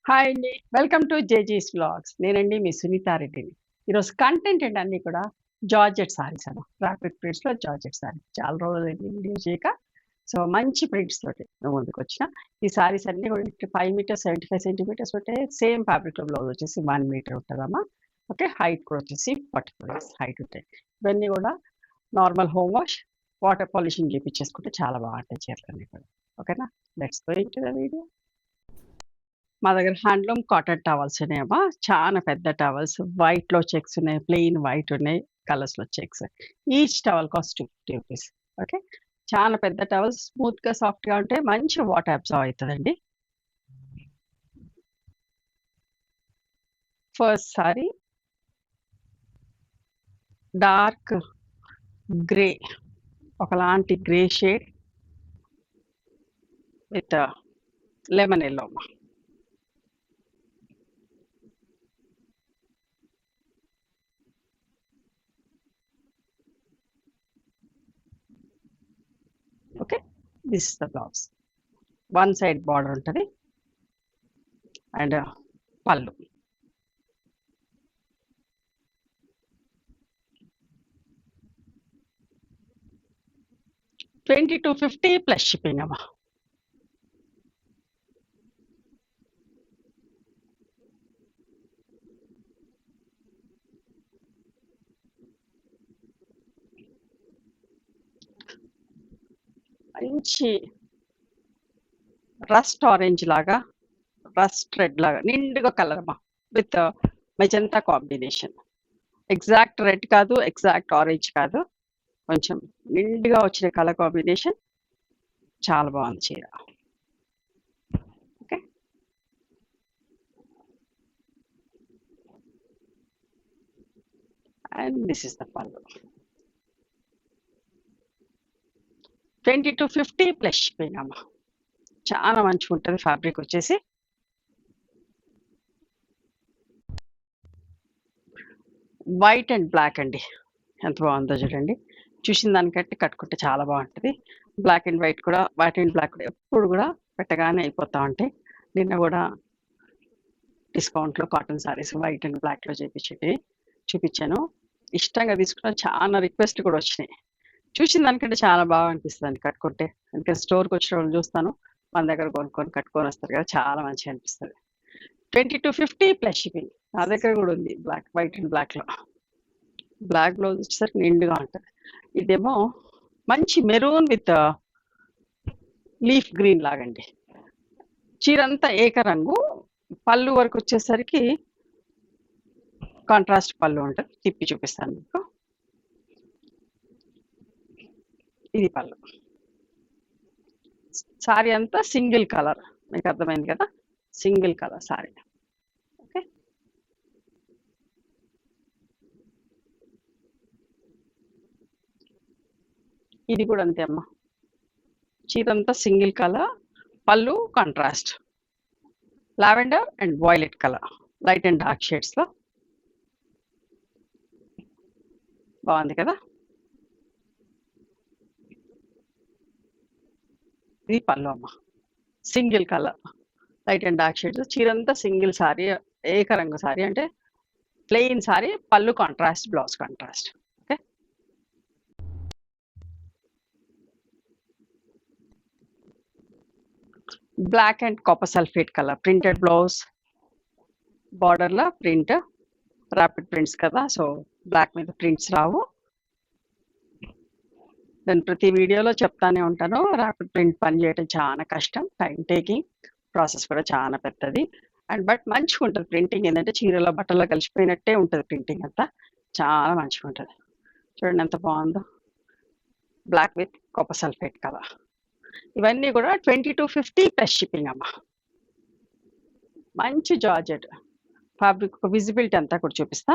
Hi అండి. Welcome to జేజీస్ vlogs. నేనండి మీ సునీతారెడ్డిని. ఈరోజు కంటెంట్ ఏంటి అన్నీ కూడా జార్జెట్ సారీస్ అమ్మ. రాపిడ్ ప్రింట్స్‌లో జార్జెట్ సారీ. చాలా రోజులైంది వీడియో చేయక. సో, మంచి ప్రింట్స్ తోటి మేము ముందుకొచ్చిన. ఈ సారీస్ అన్నీ కూడా 5 మీటర్స్ 75 సెంటీమీటర్స్ ఉంటాయి. సేమ్ ఫ్యాబ్రిక్‌లో బ్లౌజ్ వచ్చేసి 1 మీటర్ ఉంటదమ్మా. ఓకే. హైట్ కూడా వచ్చేసి 44 ఇంచెస్ హైట్ ఉంటాయి. ఇవన్నీ కూడా normal home wash, water polishing చేపిచ్చేసుకుంటే చాలా బాగుంటాయి చీరలన్నీ కూడా. ఓకేనా? Let's go into the video. మా దగ్గర హ్యాండ్లూమ్ కాటన్ టవల్స్ ఉన్నాయమ్మా. చాలా పెద్ద టవల్స్ వైట్‌లో చెక్స్ ఉన్నాయి. ప్లెయిన్ వైట్ ఉన్నాయి. కలర్స్‌లో చెక్స్. ఈచ్ టవల్ కాస్ట్ రూ. 2. ఓకే. చాలా పెద్ద టవల్స్ స్మూత్‌గా, సాఫ్ట్‌గా ఉంటాయి. మంచి వాటర్ అబ్జార్బ్ అయితదండి. ఫస్ట్ సారీ డార్క్ గ్రే, ఒకలాంటి grey shade with lemon yellow అమ్మా. Okay. This is the blouse. One side border ఉంటది. అండ్ పళ్ళు. $22.50 ప్లస్ షిప్పింగ్ అమ్మా. మంచి రస్ట్ ఆరెంజ్ లాగా, రస్ట్ రెడ్ లాగా నిండుగా కలర్ అమ్మా. With magenta combination. Exact red కాదు, ఎగ్జాక్ట్ ఆరెంజ్ కాదు. కొంచెం నిండుగా వచ్చిన కలర్ కాంబినేషన్. చాలా బాగుంది చీర. Okay. And this is the pallu. 22.50 plus shipping అమ్మా. చాలా మంచిగా ఉంటుంది ఫ్యాబ్రిక్ వచ్చేసి. వైట్ అండ్ బ్లాక్ అండి. ఎంత బాగుందో చూడండి. చూసిన దానికంటే కట్టుకుంటే చాలా బాగుంటుంది. బ్లాక్ అండ్ వైట్ కూడా, వైట్ అండ్ బ్లాక్ కూడా ఎప్పుడు కూడా పెట్టగానే అయిపోతా ఉంటాయి. నిన్న కూడా డిస్కౌంట్‌లో కాటన్ సారీస్ వైట్ అండ్ బ్లాక్‌లో చూపించాను. ఇష్టంగా తీసుకున్న చాలా రిక్వెస్ట్ కూడా వచ్చినాయి. చూసిన దానికంటే చాలా బాగా అనిపిస్తదండి కట్టుకుంటే. అందుకని స్టోర్‌కి వచ్చినప్పుడు చూస్తాను. మన దగ్గర కొనుక్కొని కట్టుకొని వస్తారు కదా! చాలా మంచిగా అనిపిస్తది. 22.50 ప్లస్ షిప్పింగ్. నా దగ్గర కూడా ఉంది బ్లాక్, వైట్ అండ్ బ్లాక్‌లో. బ్లాక్ బ్లౌజ్ వచ్చేసరికి నిండుగా ఉంటది. ఇదేమో మంచి మెరూన్ విత్ లీఫ్ గ్రీన్ లాగండి. చీరంతా ఏకరంగు. పళ్ళు వరకు వచ్చేసరికి కాంట్రాస్ట్ పళ్ళు ఉంటది. తిప్పి చూపిస్తాను మీకు. ఇది పళ్ళు. సారీ అంతా సింగిల్ కలర్. మీకు అర్థమైంది కదా! Single colour sari. ఓకే. ఇది కూడా అంతే అమ్మా. చీరంతా single colour. Pallu contrast. Lavender and violet colour. Light and dark షేడ్స్‌లో. బాగుంది కదా! ఇది పళ్ళు అమ్మ. Single colour. Light and dark shades. చీరంతా సింగిల్ సారీ. ఏకరంగు సారీ అంటే plain sari. Pallu contrast, blouse contrast. Okay. Black and copper sulphate colour printed blouse. బార్డర్‌లో ప్రింట్. రాపిడ్ ప్రింట్స్ కదా! సో, బ్లాక్ మీద ప్రింట్స్ రావు. నేను ప్రతి వీడియోలో చెప్తానే ఉంటాను. రాపిడ్ ప్రింట్ పని చేయడం చాలా కష్టం. Time taking. ప్రాసెస్ కూడా చాలా పెద్దది. అండ్ బట్ మంచిగుంటది ప్రింటింగ్. ఏందంటే చీరలో, బట్టల్లో కలిసిపోయినట్టే ఉంటది ప్రింటింగ్ అంతా. చాలా మంచిగుంటది. చూడండి ఎంత బాగుందో. Black with copper sulphate colour. ఇవన్నీ కూడా 22.50 ప్లస్ షిప్పింగ్ అమ్మ. మంచి జార్జెట్. ఫ్యాబ్రిక్ విజిబిలిటీ అంతా కూడా చూపిస్తా.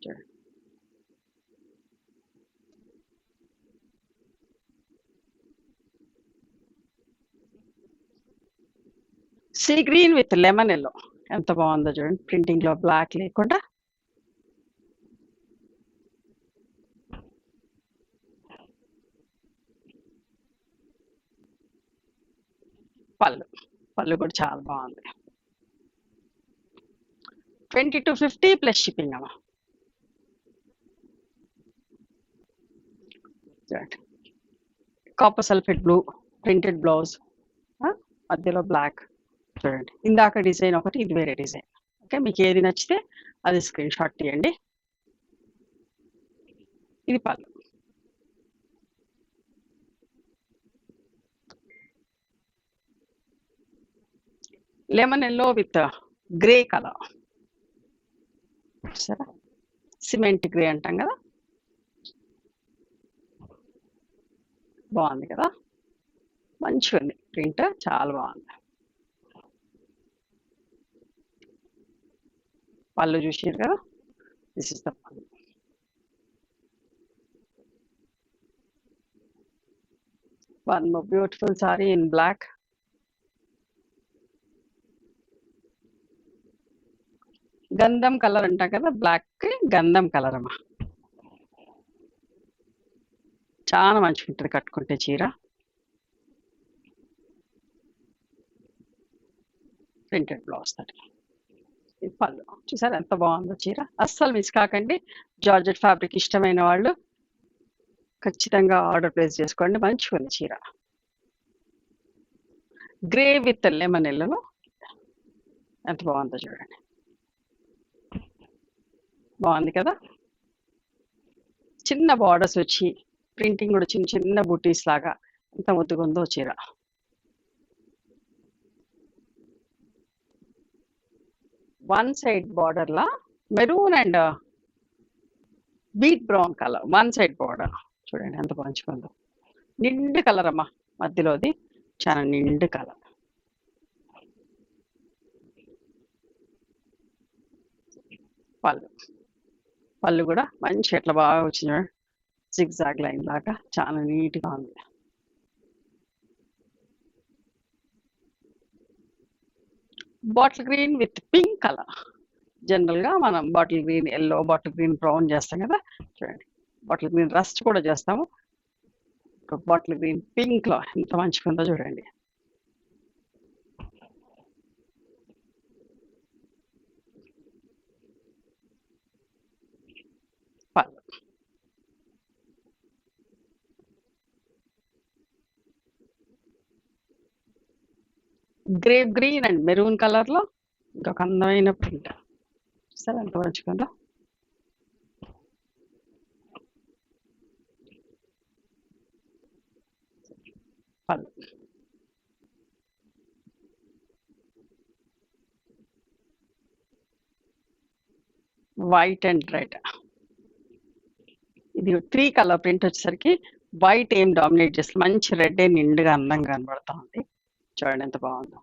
చూడండి. Sea green with lemon yellow. ఎంత బాగుందో చూడండి. ప్రింటింగ్‌లో బ్లాక్ లేకుండా. పళ్ళు. పళ్ళు కూడా చాలా బాగుంది. 20 to 50 ప్లస్ షిప్పింగ్ అమ్మా. Copper sulphate blue printed blouse, మధ్యలో బ్లాక్. చూడండి ఇందాక డిజైన్ ఒకటి, ఇది వేరే డిజైన్. ఓకే, మీకు ఏది నచ్చితే అది స్క్రీన్ షాట్ తీయండి. ఇది పళ్ళు. Lemon yellow with grey colour. సరే, సిమెంట్ గ్రే అంటాం కదా, బాగుంది కదా, మంచిగా ఉంది ప్రింట్, చాలా బాగుంది. పళ్ళు చూసారు కదా, దిస్ ఇస్ ద పళ్ళు. One more beautiful sari in black. గంధం కలర్ అంటాం కదా, బ్లాక్ కి గంధం కలర్ అమ్మా. చాలా మంచిగా ఉంటుంది కట్టుకుంటే చీర. ప్రింటెడ్ బ్లౌజ్ తోటి. ఇది పళ్ళు. చూసారు ఎంత బాగుందో చీర, అస్సలు మిస్ కాకండి. జార్జెట్ ఫ్యాబ్రిక్ ఇష్టమైన వాళ్ళు ఖచ్చితంగా ఆర్డర్ ప్లేస్ చేసుకోండి, మంచిగా ఉంది చీర. గ్రే విత్ లెమన్ ఎల్లోలో ఎంత బాగుందో చూడండి, బాగుంది కదా. చిన్న బార్డర్స్ వచ్చి ప్రింటింగ్ కూడా చిన్న చిన్న బుటీస్ లాగా ఎంత ముద్దుగా ఉందో చీర. One side border law maroon and beat brown colour, one side border చూడండి ఎంత మంచిగా ఉందో. నిండు కలర్ అమ్మా, మధ్యలోది చాలా నిండు కలర్. పళ్ళు, పళ్ళు కూడా మంచి ఎట్లా బాగా వచ్చింది, జిగ్జాగ్ లైన్ లాగా చాలా నీట్గా ఉంది. Bottle green with pink colour. జనరల్గా మనం bottle green yellow, bottle green brown చేస్తాం కదా, చూడండి బాటిల్ గ్రీన్ రస్ట్ కూడా చేస్తాము. బాటిల్ గ్రీన్ పింక్ లో ఎంత మంచిగా ఉందో చూడండి. పళ్ళు, grape green and maroon colour లో ఇంకొక అందమైన ప్రింట్. సరే ఎంత మంచిగా ఉందో. పళ్ళు, వైట్ అండ్ రెడ్. ఇది 3 కలర్ ప్రింట్ వచ్చేసరికి వైట్ ఏం డామినేట్ చేస్తుంది, మంచి రెడ్ నిండుగా అందంగా కనబడతా ఉంది. చూడండి ఎంత బాగుందో.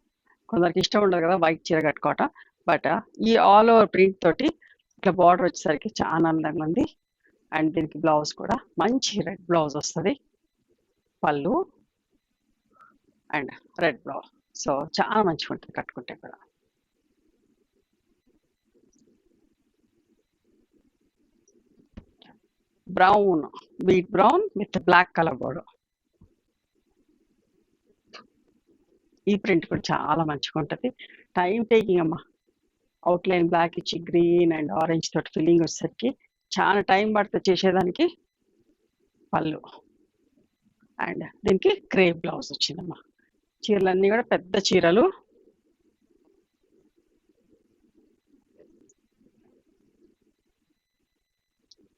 కొందరికి ఇష్టం ఉండదు కదా వైట్ చీర కట్టుకోవటం, బట్ ఈ ఆల్ ఓవర్ ప్రింట్ తోటి ఇట్లా బార్డర్ వచ్చేసరికి చాలా అందంగా ఉంది. అండ్ దీనికి బ్లౌజ్ కూడా మంచి రెడ్ బ్లౌజ్ వస్తుంది, పళ్ళు అండ్ రెడ్ బ్లౌజ్. సో చాలా మంచిగా ఉంటుంది కట్టుకుంటే కూడా. Brown, beat brown with black colour border. ఈ ప్రింట్ కూడా చాలా మంచిగా ఉంటుంది, టైం టేకింగ్ అమ్మా. అవుట్లైన్ బ్లాక్ ఇచ్చి గ్రీన్ అండ్ ఆరెంజ్ తోటి ఫిల్లింగ్ వచ్చేసరికి చాలా టైం పడుతుంది చేసేదానికి. పళ్ళు అండ్ దీనికి క్రేప్ బ్లౌజ్ వచ్చిందమ్మా. చీరలన్నీ కూడా పెద్ద చీరలు.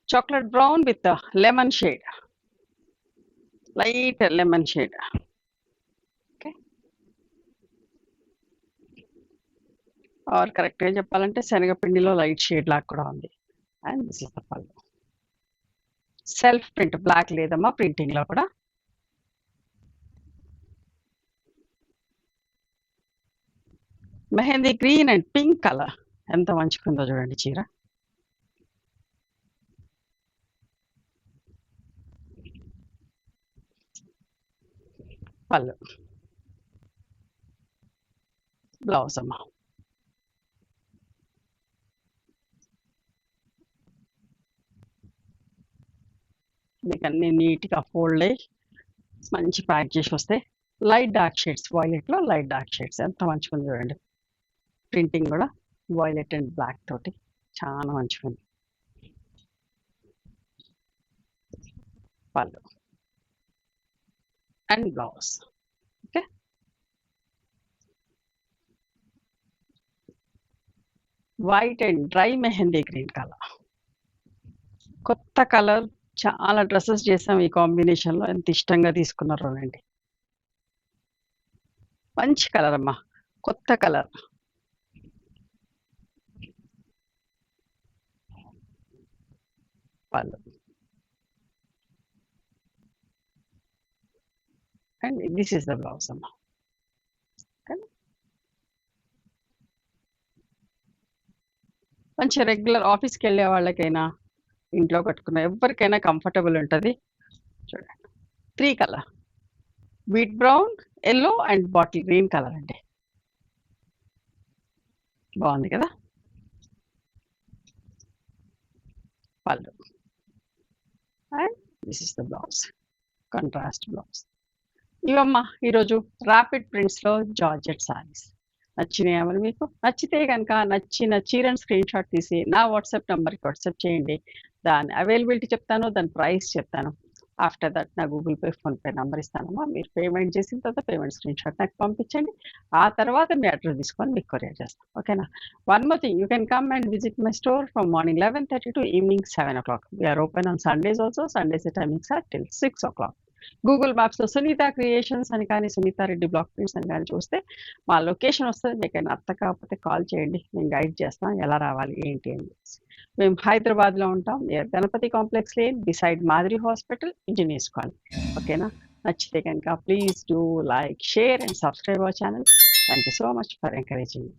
Chocolate brown with lemon shade, light lemon shade. Okay, or కరెక్ట్గా చెప్పాలంటే శనగపిండిలో లైట్ షేడ్ లాగా కూడా ఉంది. అండ్ దిస్ ఇస్ ద పళ్ళు. సెల్ఫ్ ప్రింట్, బ్లాక్ లేదమ్మా ప్రింటింగ్ లో కూడా. Mehndi green and pink colour, ఎంత మంచిగా ఉందో చూడండి చీర. పళ్ళు, బ్లౌజ్ అమ్మా. మీకు అన్ని నీట్గా ఫోల్డ్ అయ్యి మంచి ప్యాక్ చేసి వస్తే లైట్ డార్క్ షేడ్స్, వైలెట్లో లైట్ డార్క్ షేడ్స్ ఎంత మంచిగా ఉంది చూడండి. ప్రింటింగ్ కూడా వైలెట్ అండ్ బ్లాక్ తోటి చాలా మంచిగా ఉంది. పళ్ళు and blouse. Okay, white and dry mehndi green colour, కొత్త కలర్. చాలా డ్రెస్సెస్ చేసాం ఈ కాంబినేషన్లో, ఎంత ఇష్టంగా తీసుకున్నారో అండి. మంచి కలర్ అమ్మా, కొత్త కలర్. పళ్ళు and this is the blouse అమ్మా. మంచి రెగ్యులర్ ఆఫీస్కి వెళ్ళే వాళ్ళకైనా, ఇంట్లో కట్టుకున్న ఎవరికైనా కంఫర్టబుల్ ఉంటుంది. చూడండి 3 colour, wheat brown, yellow and bottle green colour అండి. బాగుంది కదా. Pallu and this is the blouse, contrast blouse. ఇవమ్మా ఈరోజు ర్యాపిడ్ ప్రింట్స్లో జార్జెట్ సారీస్. నచ్చినాయా మరి మీకు? నచ్చితే కనుక నచ్చిన చీరను స్క్రీన్ షాట్ తీసి నా వాట్సాప్ నెంబర్కి వాట్సాప్ చేయండి. దాని అవైలబిలిటీ చెప్తాను, దాని ప్రైస్ చెప్తాను. ఆఫ్టర్ దట్ నా గూగుల్ పే, ఫోన్పే నెంబర్ ఇస్తానమ్మా. మీరు పేమెంట్ చేసిన తర్వాత పేమెంట్ స్క్రీన్ షాట్ నాకు పంపించండి. ఆ తర్వాత మీ అడ్రస్ తీసుకొని మీకు కొరియర్ చేస్తాను. ఓకేనా? One more thing, you can come and visit my store from morning 11:30 to evening 7 o'clock. We are open on Sundays also. Sundays the timings are till 6 o'clock. Google మ్యాప్స్లో Sunitha creations అని కానీ, Sunitha Reddy block prints అని కానీ చూస్తే మా location వస్తుంది. మీకైనా అర్థం కాకపోతే కాల్ చేయండి, నేను గైడ్ చేస్తాను ఎలా రావాలి ఏంటి అని. మేము హైదరాబాద్లో ఉంటాం, near Ganapathi complex lane, beside మాదిరి హాస్పిటల్, ఇంజనీర్స్ కాలనీ. ఓకేనా? నచ్చితే కనుక please do like, share and subscribe our channel. Thank you so much for encouraging.